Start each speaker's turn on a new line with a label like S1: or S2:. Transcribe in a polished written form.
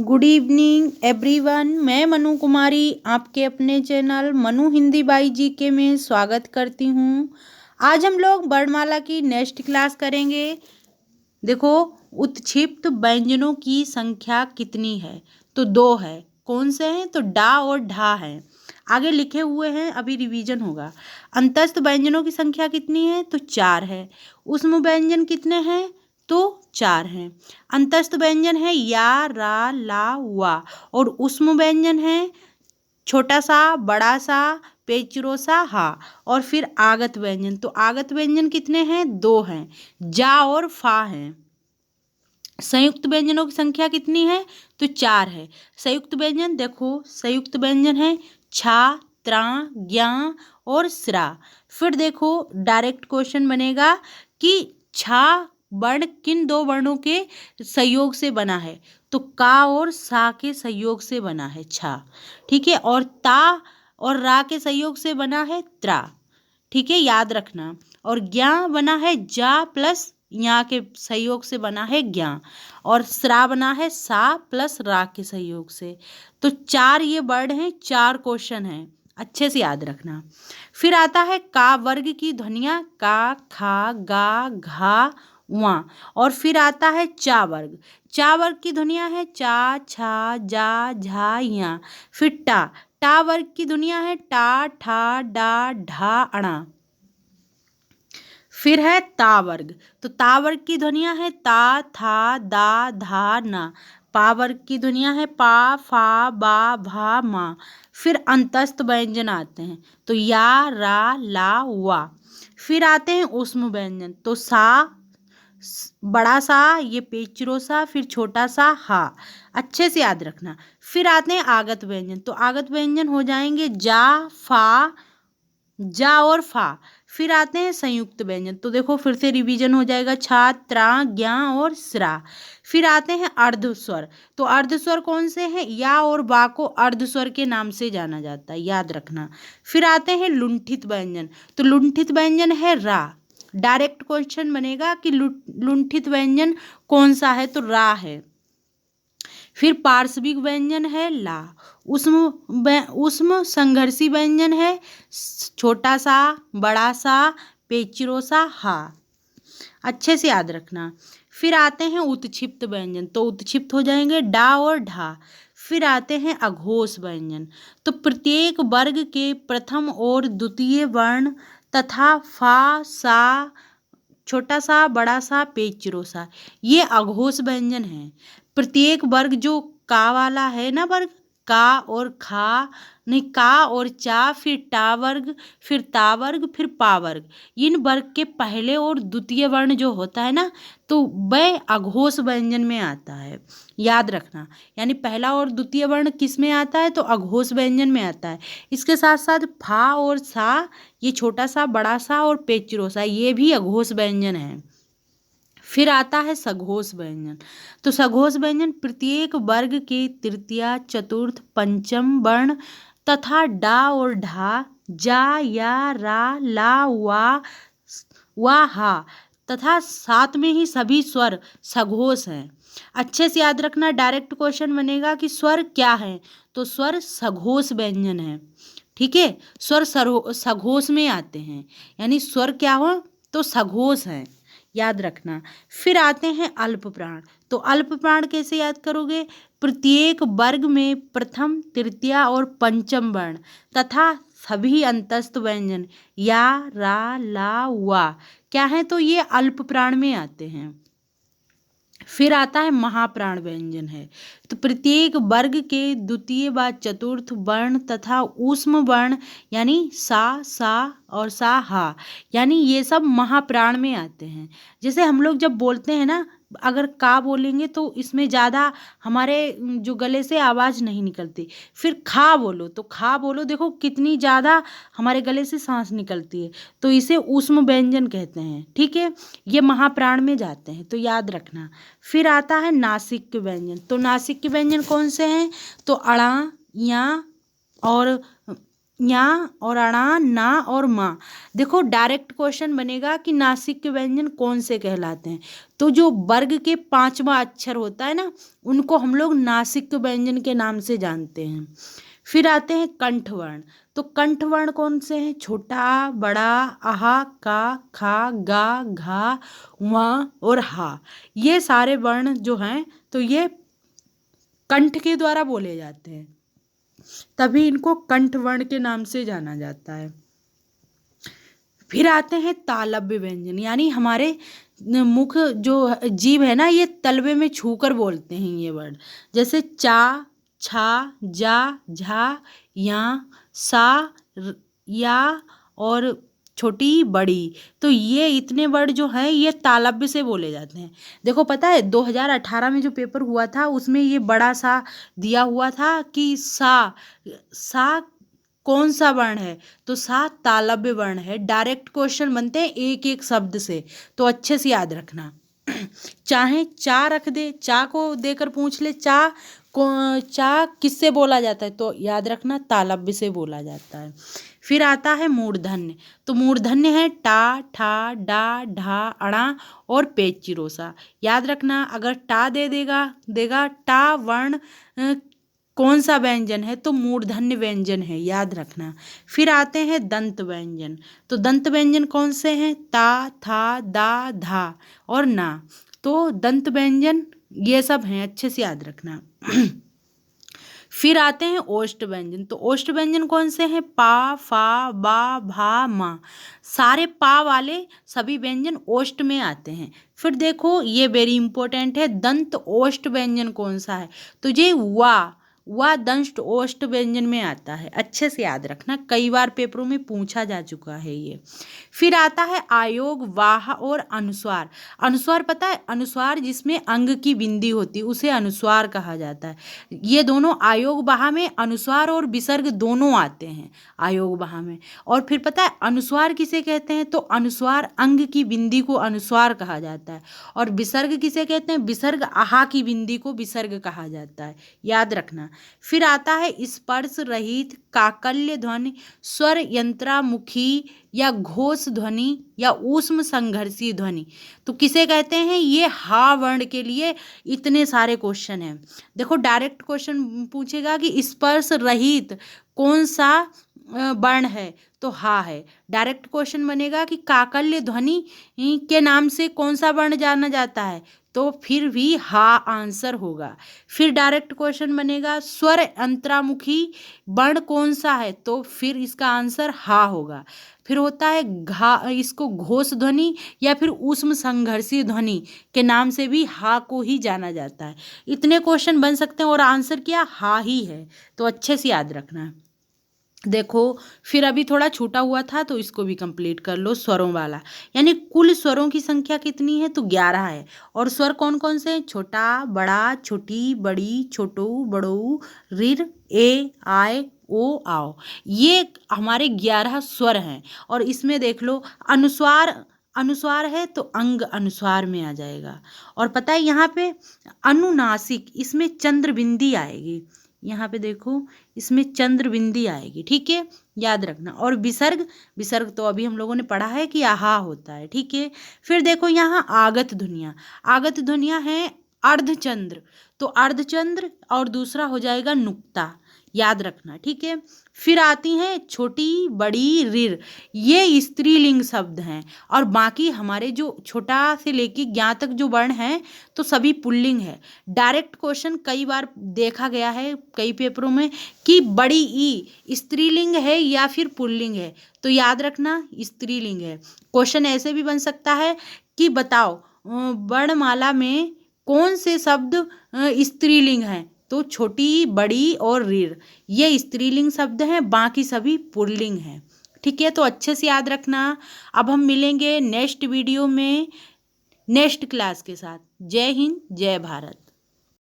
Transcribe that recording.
S1: Good evening everyone. मैं मनु कुमारी आपके अपने चैनल मनु हिंदी बाई जी के में स्वागत करती हूँ। आज हम लोग वर्णमाला की नेक्स्ट क्लास करेंगे। देखो, उत्क्षिप्त व्यंजनों की संख्या कितनी है? तो 2 है। कौन से हैं? तो डा और ढा हैं। आगे लिखे हुए हैं, अभी रिवीजन होगा। अंतस्थ व्यंजनों की संख्या कितनी है? तो 4 है। ऊष्म व्यंजन कितने हैं? तो 4 हैं। अंतस्थ व्यंजन है या, रा, ला, वा। और ऊष्म व्यंजन है छोटा सा, बड़ा सा, पेचरो सा, हा। और फिर आगत व्यंजन, तो आगत व्यंजन कितने हैं? 2 हैं, जा और फा हैं। संयुक्त व्यंजनों की संख्या कितनी है? तो 4 है। संयुक्त व्यंजन देखो, संयुक्त व्यंजन है छा, त्रा, ज्ञा और स्रा। फिर देखो, डायरेक्ट क्वेश्चन बनेगा कि छा वर्ण किन 2 वर्णों के संयोग से बना है? तो का और सा के संयोग से बना है छा, ठीक है। और ता और रा के संयोग से बना है त्रा, ठीक है, याद रखना। और ज्ञा बना है जा प्लस यहाँ के सहयोग से बना है ज्ञा। और स्रा बना है सा प्लस रा के सहयोग से। तो 4 ये वर्ड हैं, 4 क्वेश्चन हैं, अच्छे से याद रखना। फिर आता है का वर्ग की ध्वनियाँ, का, खा, गा, घा, वा। और फिर आता है चा वर्ग। चा वर्ग की ध्वनियाँ है चा, छा, जा, झा, या। फिर टा, टा वर्ग की ध्वनियाँ है टा, ठा, डा, ढा, अणा। फिर है ता वर्ग, तो ता वर्ग की ध्वनियाँ है ता, था, दा, धा, ना। पा वर्ग की ध्वनियाँ है पा, फा, बा, भा, मा। फिर अंतस्थ व्यंजन आते हैं, तो या, रा, ला, वा। फिर आते हैं ऊष्म व्यंजन, तो सा, बड़ा सा, ये पेचरो सा, फिर छोटा सा, हा। अच्छे से याद रखना। फिर आते हैं आगत व्यंजन, तो आगत व्यंजन हो जाएंगे जा, फा, जा और फा। फिर आते हैं संयुक्त व्यंजन, तो देखो फिर से रिवीजन हो जाएगा छा, त्रा, ज्ञा और स्रा। फिर आते हैं अर्धस्वर, तो अर्धस्वर कौन से हैं? या और बा को अर्धस्वर के नाम से जाना जाता है, याद रखना। फिर आते हैं लुंठित व्यंजन, तो लुंठित व्यंजन है रा। डायरेक्ट क्वेश्चन बनेगा कि लुंठित व्यंजन कौन सा है? तो रा है। फिर पार्श्विक व्यंजन है ला। उष्म संघर्षी व्यंजन है छोटा सा, बड़ा सा, पेचरो सा, हा। अच्छे से याद रखना। फिर आते हैं उत्क्षिप्त व्यंजन, तो उत्क्षिप्त हो जाएंगे डा और ढा। फिर आते हैं अघोष व्यंजन, तो प्रत्येक वर्ग के प्रथम और द्वितीय वर्ण तथा फा, सा, छोटा सा, बड़ा सा, पेचरो सा, ये अघोष व्यंजन है। प्रत्येक वर्ग जो का वाला है ना वर्ग, का और खा, नहीं, का और चा, फिर टा वर्ग, फिर ता वर्ग, फिर पा वर्ग, इन वर्ग के पहले और द्वितीय वर्ण जो होता है ना, तो वह अघोष व्यंजन में आता है, याद रखना। यानी पहला और द्वितीय वर्ण किस में आता है? तो अघोष व्यंजन में आता है। इसके साथ साथ फा और सा, ये छोटा सा, बड़ा सा और पेचरो सा, ये भी अघोष व्यंजन है। फिर आता है सघोष व्यंजन, तो सघोष व्यंजन प्रत्येक वर्ग के तृतीय, चतुर्थ, पंचम वर्ण तथा डा और ढा, जा, या, रा, ला, वा, हा तथा साथ में ही सभी स्वर सघोष हैं। अच्छे से याद रखना। डायरेक्ट क्वेश्चन बनेगा कि स्वर क्या है? तो स्वर सघोष व्यंजन है, ठीक है। स्वर सघोष में आते हैं, यानी स्वर क्या हो? तो सघोष हैं, याद रखना। फिर आते हैं अल्प प्राण, तो अल्प प्राण कैसे याद करोगे? प्रत्येक वर्ग में प्रथम, तृतीय और पंचम वर्ण तथा सभी अंतस्थ व्यंजन या, रा, ला, वा क्या है? तो ये अल्प प्राण में आते हैं। फिर आता है महाप्राण व्यंजन है, तो प्रत्येक वर्ग के द्वितीय व चतुर्थ वर्ण तथा ऊष्म वर्ण यानी सा और सा, हा, यानी ये सब महाप्राण में आते हैं। जैसे हम लोग जब बोलते हैं ना, अगर का बोलेंगे तो इसमें ज़्यादा हमारे जो गले से आवाज़ नहीं निकलती। फिर खा बोलो, तो खा बोलो, देखो कितनी ज़्यादा हमारे गले से सांस निकलती है, तो इसे ऊष्म व्यंजन कहते हैं, ठीक है। ये महाप्राण में जाते हैं, तो याद रखना। फिर आता है नासिक व्यंजन, तो नासिक व्यंजन कौन से हैं? तो अड़ा, या और या और अणा, ना और माँ। देखो डायरेक्ट क्वेश्चन बनेगा कि नासिक के व्यंजन कौन से कहलाते हैं। तो जो वर्ग के 5वां अक्षर होता है ना, उनको हम लोग नासिक के व्यंजन के नाम से जानते हैं। फिर आते हैं कंठवर्ण। तो कंठवर्ण कौन से हैं? छोटा, बड़ा, आहा, का, खा, गा, घा, वा और हा। ये सारे वर्ण जो हैं तो ये कंठ के द्वारा बोले जाते हैं, तभी इनको कंठवर्ण के नाम से जाना जाता है। फिर आते हैं तालव्य व्यंजन, यानी हमारे मुख जो जीभ है ना, ये तलवे में छूकर बोलते हैं ये वर्ड। जैसे चा, छा, जा, झा, या, सा, या और छोटी, बड़ी। तो ये इतने वर्ड जो हैं ये तालव्य से बोले जाते हैं। देखो पता है 2018 में जो पेपर हुआ था उसमें ये बड़ा सा दिया हुआ था कि सा कौन सा वर्ण है, तो सा तालव्य वर्ण है। डायरेक्ट क्वेश्चन बनते हैं एक एक शब्द से, तो अच्छे से याद रखना। चाहे चा रख दे, चा को देकर पूछ ले चा किससे बोला जाता है, तो याद रखना तालव्य से बोला जाता है। फिर आता है मूर्धन्य। तो मूर्धन्य है टा, ठा, डा, ढा, अणा और पेच चिरोसा। याद रखना अगर टा देगा टा वर्ण कौन सा व्यंजन है, तो मूर्धन्य व्यंजन है, याद रखना। फिर आते हैं दंत व्यंजन। तो दंत व्यंजन कौन से हैं? ता, था, दा, धा और ना। तो दंत व्यंजन ये सब हैं, अच्छे से याद रखना। फिर आते हैं ओष्ठ व्यंजन। तो ओष्ठ व्यंजन कौन से हैं? पा, फा, बा, भा, मा। सारे पा वाले सभी व्यंजन ओष्ठ में आते हैं। फिर देखो ये वेरी इंपॉर्टेंट है, दंत ओष्ठ व्यंजन कौन सा है, तो ये वा दंष्ट ओष्ठ व्यंजन में आता है, अच्छे से याद रखना, कई बार पेपरों में पूछा जा चुका है ये। फिर आता है आयोग, वाह और अनुस्वार। अनुस्वार पता है, अनुस्वार जिसमें अंग की बिंदी होती है उसे अनुस्वार कहा जाता है। ये दोनों आयोग वाह में अनुस्वार और विसर्ग दोनों आते हैं आयोग वाह में। और फिर पता है अनुस्वार किसे कहते हैं, तो अनुस्वार अंग की बिंदी को अनुस्वार कहा जाता है। और विसर्ग किसे कहते हैं? विसर्ग आहा की बिंदी को विसर्ग कहा जाता है, याद रखना। फिर आता है स्पर्श रहित काकल्य ध्वनि, स्वर यंत्रामुखी या घोष ध्वनि या ऊष्म संघर्षी ध्वनि। तो किसे कहते हैं? ये हा वर्ण के लिए इतने सारे क्वेश्चन हैं। देखो डायरेक्ट क्वेश्चन पूछेगा कि स्पर्श रहित कौन सा वर्ण है, तो हा है। डायरेक्ट क्वेश्चन बनेगा कि काकल्य ध्वनि के नाम से कौन सा वर्ण जाना जाता है, तो फिर भी हा आंसर होगा। फिर डायरेक्ट क्वेश्चन बनेगा स्वर अंतरामुखी वर्ण कौन सा है, तो फिर इसका आंसर हा होगा। फिर होता है इसको घोष ध्वनि या फिर ऊष्म संघर्षी ध्वनि के नाम से भी हा को ही जाना जाता है। इतने क्वेश्चन बन सकते हैं और आंसर क्या हा ही है, तो अच्छे से याद रखना। देखो फिर अभी थोड़ा छूटा हुआ था तो इसको भी कंप्लीट कर लो, स्वरों वाला। यानी कुल स्वरों की संख्या कितनी है, तो 11 है। और स्वर कौन कौन से हैं? छोटा, बड़ा, छोटी, बड़ी, छोटू, बड़ऊ, ऋ, ए, आय, ओ, आओ। ये हमारे 11 स्वर हैं। और इसमें देख लो अनुस्वार है तो अंग अनुस्वार में आ जाएगा। और पता है यहाँ पे अनुनासिक, इसमें चंद्र बिंदी आएगी। यहाँ पे देखो इसमें चंद्र बिंदी आएगी, ठीक है, याद रखना। और विसर्ग तो अभी हम लोगों ने पढ़ा है कि आहा होता है, ठीक है। फिर देखो यहाँ आगत ध्वनियाँ हैं अर्धचंद्र। तो अर्धचंद्र और दूसरा हो जाएगा नुक्ता, याद रखना, ठीक है। फिर आती हैं छोटी, बड़ी, ऋ, ये स्त्रीलिंग शब्द हैं। और बाकी हमारे जो छोटा से लेके ज्ञा तक जो वर्ण हैं तो सभी पुल्लिंग है। डायरेक्ट क्वेश्चन कई बार देखा गया है कई पेपरों में कि बड़ी ई स्त्रीलिंग है या फिर पुल्लिंग है, तो याद रखना स्त्रीलिंग है। क्वेश्चन ऐसे भी बन सकता है कि बताओ वर्णमाला में कौन से शब्द स्त्रीलिंग हैं, तो छोटी, बड़ी और ऋ ये स्त्रीलिंग शब्द हैं, बाकी सभी पुल्लिंग हैं, ठीक है। तो अच्छे से याद रखना। अब हम मिलेंगे नेक्स्ट वीडियो में नेक्स्ट क्लास के साथ। जय हिंद, जय भारत।